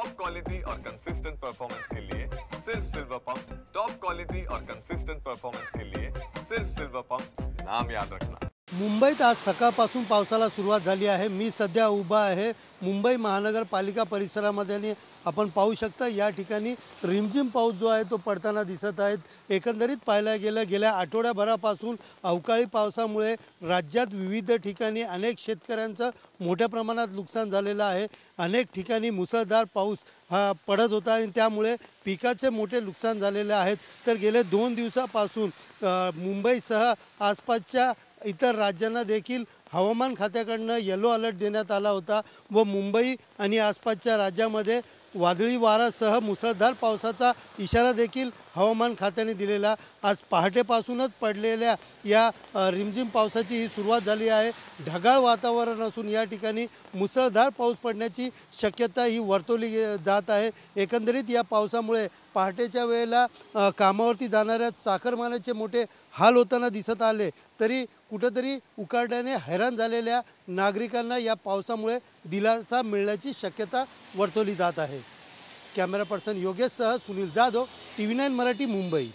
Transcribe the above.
Top quality और consistent performance के लिए सिर्फ सिल्वर पंप। टॉप क्वालिटी और कंसिस्टेंट परफॉर्मेंस के लिए सिर्फ सिल्वर पंप, नाम याद रखना। मुंबईत आज सकाळपासून पावसाला सुरुवात झाली आहे। मी सध्या उभा आहे मुंबई महानगरपालिका परिसरामध्ये आणि आपण पाहू शकता या ठिकाणी रिमझिम पाऊस जो आहे तो पडताना दिसत आहे। एकंदरीत पाहायला गेलं गेल्या आठवड्याभरापासून अवकाळी पावसामुळे राज्यात विविध ठिकाणी अनेक शेतकऱ्यांचं मोठ्या प्रमाणात नुकसान झालेलं आहे। अनेक ठिकाणी मुसळधार पाऊस हा पडत होता आणि त्यामुळे पिकाचे मोठे नुकसान झालेले आहेत। तर गेले 2 दिवसापासून मुंबईसह आसपासच्या इतर राज्यांना देखील हवामान खात्याकडून येलो अलर्ट देण्यात आला होता व मुंबई आणि आसपासच्या राज्यामध्ये वादळी वाऱ्यासह मुसळधार पावसाचा इशारा देखील हवामान खात्याने दिलेला। आज पहाटेपासूनच पडलेल्या या रिमझिम पावसाची ही सुरुवात झाली आहे। ढगाळ वातावरण असून या ठिकाणी मुसळधार पाऊस पडण्याची शक्यता ही वर्तवली जात आहे। एकंदरीत या पावसामुळे पहाटेच्या वेळेला कामावरती जाणाऱ्या चाकरमान्याचे मोठे हाल होताना दिसत आले, तरी कुठेतरी उकाड्याने हैराण झालेल्या नागरिकांना या पावसामुळे दिलासा मिळण्याची शक्यता वर्तवली जात आहे। कॅमेरा पर्सन योगेश सह सुनील जाधव, TV9 मराठी, मुंबई।